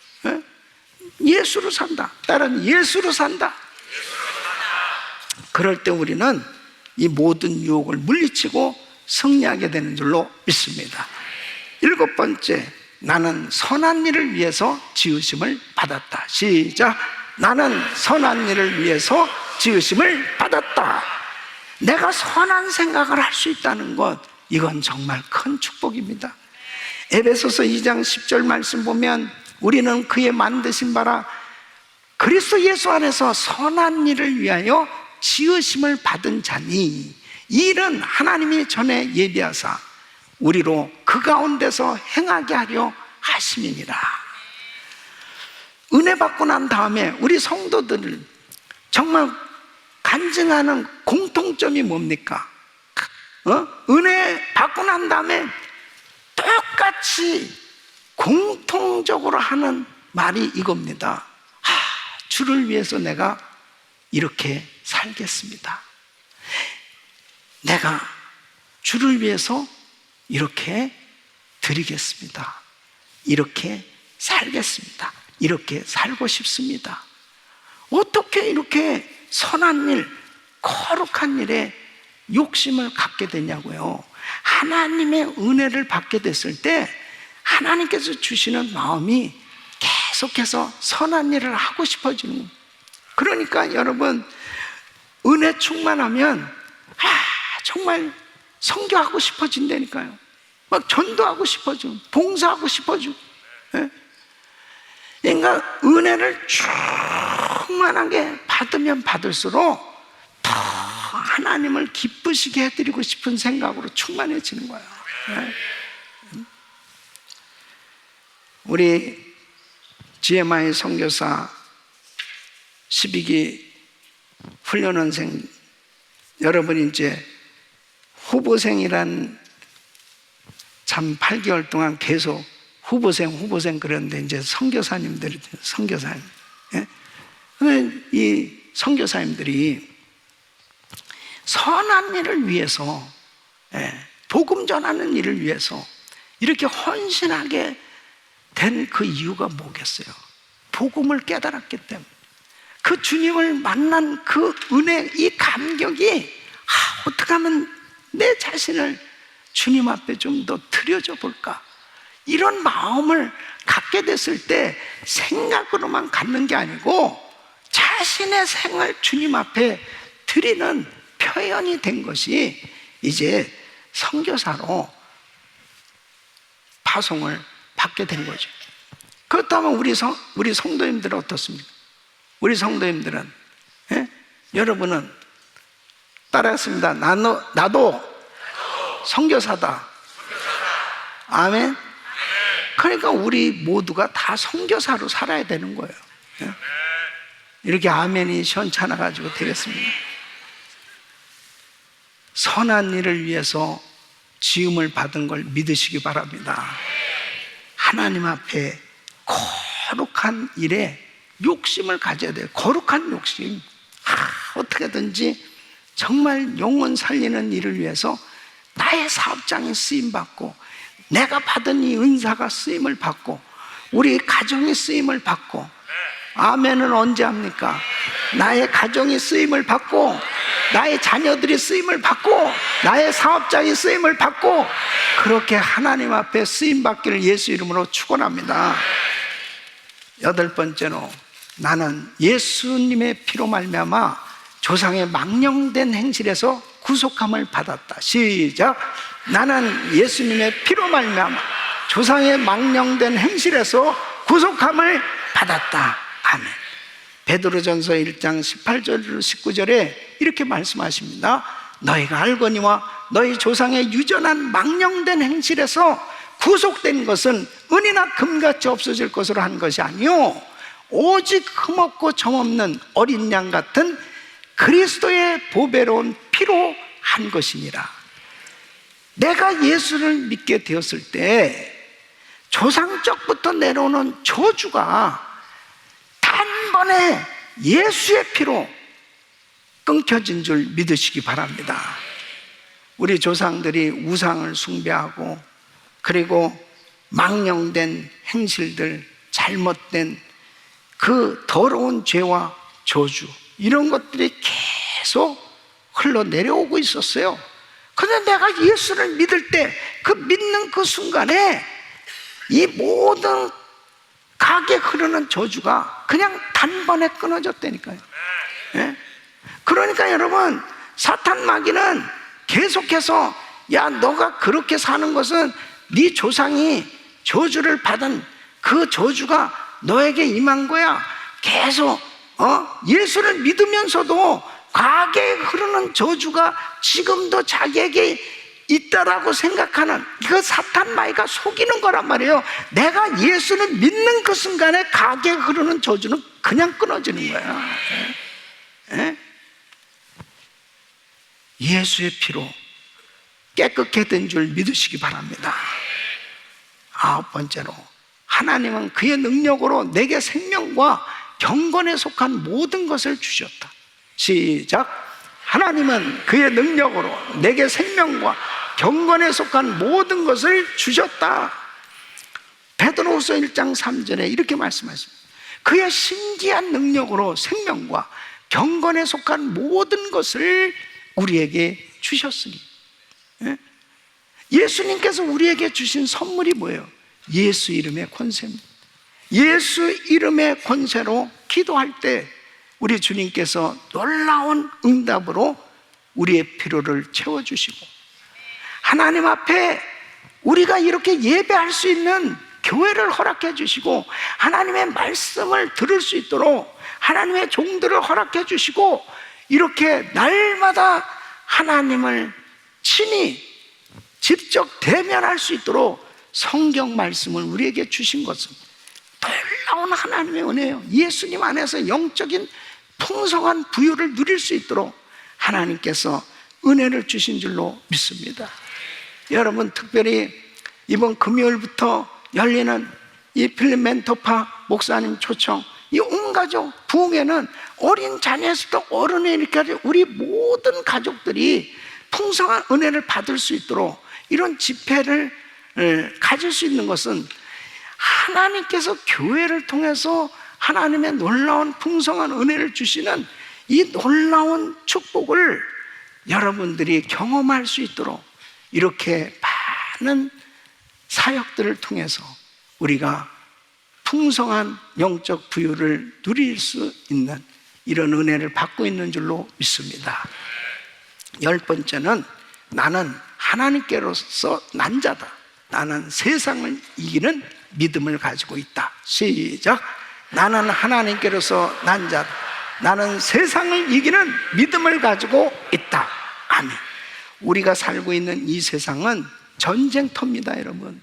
예수로 산다. 나는 예수로 산다. 그럴 때 우리는 이 모든 유혹을 물리치고 승리하게 되는 줄로 믿습니다. 7번째, 나는 선한 일을 위해서 지으심을 받았다. 시작. 나는 선한 일을 위해서 지으심을 받았다. 내가 선한 생각을 할 수 있다는 것, 이건 정말 큰 축복입니다. 에베소서 2장 10절 말씀 보면 우리는 그의 만드신 바라 그리스도 예수 안에서 선한 일을 위하여 지으심을 받은 자니 이 일은 하나님이 전에 예비하사 우리로 그 가운데서 행하게 하려 하심이니라. 은혜 받고 난 다음에 우리 성도들은 정말 간증하는 공통점이 뭡니까? 은혜 받고 난 다음에 똑같이 공통적으로 하는 말이 이겁니다. 주를 위해서 내가 이렇게 살겠습니다. 내가 주를 위해서 이렇게 드리겠습니다. 이렇게 살겠습니다. 이렇게 살고 싶습니다. 어떻게 이렇게 선한 일, 거룩한 일에 욕심을 갖게 되냐고요. 하나님의 은혜를 받게 됐을 때 하나님께서 주시는 마음이 계속해서 선한 일을 하고 싶어지는 거예요. 그러니까 여러분, 은혜 충만하면 정말 선교하고 싶어진다니까요. 막 전도하고 싶어지고 봉사하고 싶어지고. 그러니까 은혜를 충만하게 받으면 받을수록 더 하나님을 기쁘시게 해드리고 싶은 생각으로 충만해지는 거예요. 우리 GMI 선교사 12기 훈련원생 여러분이 이제 후보생이란 참 8개월 동안 계속 후보생 그랬는데 이제 선교사님들이 선교사님. 이 선교사님들이 선한 일을 위해서, 복음 전하는 일을 위해서 이렇게 헌신하게 된 그 이유가 뭐겠어요? 복음을 깨달았기 때문에. 그 주님을 만난 그 은혜, 이 감격이 어떻게 하면 내 자신을 주님 앞에 좀 더 드려줘 볼까? 이런 마음을 갖게 됐을 때 생각으로만 갖는 게 아니고 자신의 생을 주님 앞에 드리는 표현이 된 것이 이제 선교사로 파송을 받게 된 거죠. 그렇다면 우리 성도님들은 어떻습니까? 우리 성도님들은, 여러분은 따라했습니다. 나도 선교사다. 아멘. 그러니까 우리 모두가 다 선교사로 살아야 되는 거예요. 이렇게 아멘이 시원찮아가지고 되겠습니다. 선한 일을 위해서 지음을 받은 걸 믿으시기 바랍니다. 하나님 앞에 거룩한 일에 욕심을 가져야 돼요. 거룩한 욕심. 어떻게든지 정말 영혼 살리는 일을 위해서 나의 사업장이 쓰임받고 내가 받은 이 은사가 쓰임을 받고 우리 가정이 쓰임을 받고. 아멘은 언제 합니까? 나의 가정이 쓰임을 받고 나의 자녀들이 쓰임을 받고 나의 사업장이 쓰임을 받고 그렇게 하나님 앞에 쓰임받기를 예수 이름으로 축원합니다. 8번째로 나는 예수님의 피로 말미암아 조상의 망령된 행실에서 구속함을 받았다. 시작. 나는 예수님의 피로 말미암아 조상의 망령된 행실에서 구속함을 받았다. 아멘. 베드로전서 1장 18절 19절에 이렇게 말씀하십니다. 너희가 알거니와 너희 조상의 유전한 망령된 행실에서 구속된 것은 은이나 금같이 없어질 것으로 한 것이 아니요 오직 흠없고 점없는 어린 양 같은 그리스도의 보배로운 피로 한 것이니라. 내가 예수를 믿게 되었을 때 조상적부터 내려오는 저주가 단번에 예수의 피로 끊겨진 줄 믿으시기 바랍니다. 우리 조상들이 우상을 숭배하고 그리고 망령된 행실들, 잘못된 그 더러운 죄와 저주, 이런 것들이 계속 흘러내려오고 있었어요. 그런데 내가 예수를 믿을 때 그 믿는 그 순간에 이 모든 강하게 흐르는 저주가 그냥 단번에 끊어졌다니까요. 예? 그러니까 여러분, 사탄 마귀는 계속해서 야, 너가 그렇게 사는 것은 네 조상이 저주를 받은 그 저주가 너에게 임한 거야. 계속 예수를 믿으면서도 과하게 흐르는 저주가 지금도 자기에게 있다라고 생각하는, 이거 사탄 마귀가 속이는 거란 말이에요. 내가 예수를 믿는 그 순간에 과하게 흐르는 저주는 그냥 끊어지는 거야. 예? 예수의 피로 깨끗게 된 줄 믿으시기 바랍니다. 9번째로, 하나님은 그의 능력으로 내게 생명과 경건에 속한 모든 것을 주셨다. 시작. 하나님은 그의 능력으로 내게 생명과 경건에 속한 모든 것을 주셨다. 베드로후서 1장 3절에 이렇게 말씀하십니다. 그의 신기한 능력으로 생명과 경건에 속한 모든 것을 우리에게 주셨으니. 예수님께서 우리에게 주신 선물이 뭐예요? 예수 이름의 권세입니다. 예수 이름의 권세로 기도할 때 우리 주님께서 놀라운 응답으로 우리의 필요를 채워주시고, 하나님 앞에 우리가 이렇게 예배할 수 있는 교회를 허락해 주시고, 하나님의 말씀을 들을 수 있도록 하나님의 종들을 허락해 주시고, 이렇게 날마다 하나님을 친히 직접 대면할 수 있도록 성경 말씀을 우리에게 주신 것은 놀라운 하나님의 은혜예요. 예수님 안에서 영적인 풍성한 부유를 누릴 수 있도록 하나님께서 은혜를 주신 줄로 믿습니다. 여러분, 특별히 이번 금요일부터 열리는 이 필리멘토파 목사님 초청, 이 온 가족 부흥회는 어린 자녀에서부터 어른에 이르기까지 우리 모든 가족들이 풍성한 은혜를 받을 수 있도록 이런 집회를 가질 수 있는 것은 하나님께서 교회를 통해서 하나님의 놀라운 풍성한 은혜를 주시는 이 놀라운 축복을 여러분들이 경험할 수 있도록 이렇게 많은 사역들을 통해서 우리가 풍성한 영적 부유를 누릴 수 있는 이런 은혜를 받고 있는 줄로 믿습니다. 10번째는 나는 하나님께로서 난 자다. 나는 세상을 이기는 믿음을 가지고 있다. 시작. 나는 하나님께로서 난 자다. 나는 세상을 이기는 믿음을 가지고 있다. 아멘. 우리가 살고 있는 이 세상은 전쟁터입니다, 여러분.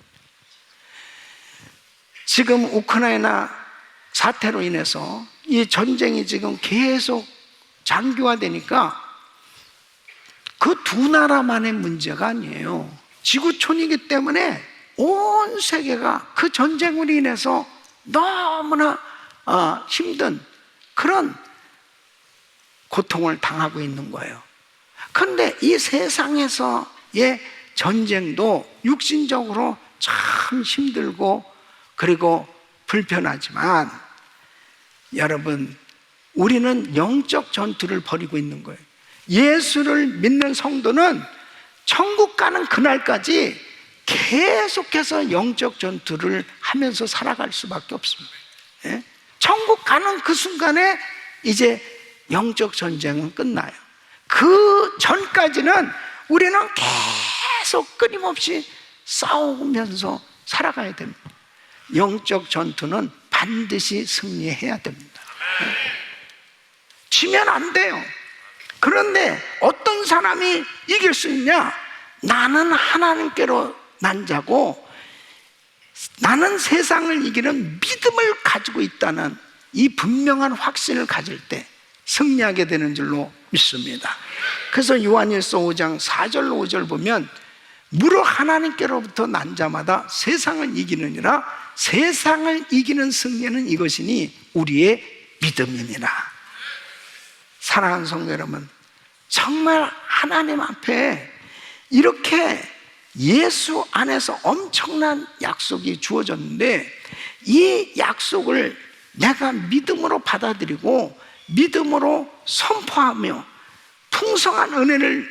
지금 우크라이나 사태로 인해서 이 전쟁이 지금 계속 장기화되니까 그 두 나라만의 문제가 아니에요. 지구촌이기 때문에 온 세계가 그 전쟁으로 인해서 너무나 힘든 그런 고통을 당하고 있는 거예요. 그런데 이 세상에서의 전쟁도 육신적으로 참 힘들고 그리고 불편하지만 여러분, 우리는 영적 전투를 벌이고 있는 거예요. 예수를 믿는 성도는 천국 가는 그날까지 계속해서 영적 전투를 하면서 살아갈 수밖에 없습니다. 예? 천국 가는 그 순간에 이제 영적 전쟁은 끝나요. 그 전까지는 우리는 계속 끊임없이 싸우면서 살아가야 됩니다. 영적 전투는 반드시 승리해야 됩니다. 지면 안 돼요. 그런데 어떤 사람이 이길 수 있냐? 나는 하나님께로 난 자고 나는 세상을 이기는 믿음을 가지고 있다는 이 분명한 확신을 가질 때 승리하게 되는 줄로 믿습니다. 그래서 요한일서 5장 4절 5절 보면 무릇 하나님께로부터 난 자마다 세상을 이기느니라. 세상을 이기는 승리는 이것이니 우리의 믿음이니라. 사랑하는 성도 여러분, 정말 하나님 앞에 이렇게 예수 안에서 엄청난 약속이 주어졌는데 이 약속을 내가 믿음으로 받아들이고 믿음으로 선포하며 풍성한 은혜를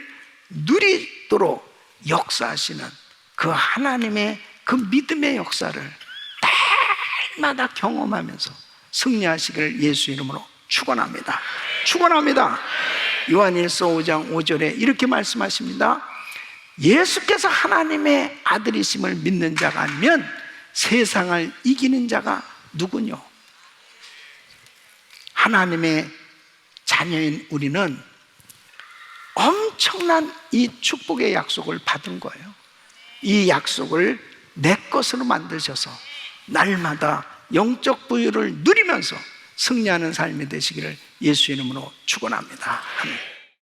누리도록 역사하시는 그 하나님의 그 믿음의 역사를 날마다 경험하면서 승리하시기를 예수 이름으로 축원합니다. 축원합니다. 요한일서 5장 5절에 이렇게 말씀하십니다. 예수께서 하나님의 아들이심을 믿는 자가 아니면 세상을 이기는 자가 누구뇨? 하나님의 자녀인 우리는 엄청난 이 축복의 약속을 받은 거예요. 이 약속을 내 것으로 만드셔서 날마다 영적 부유를 누리면서 승리하는 삶이 되시기를 예수 이름으로 축원합니다. 아멘.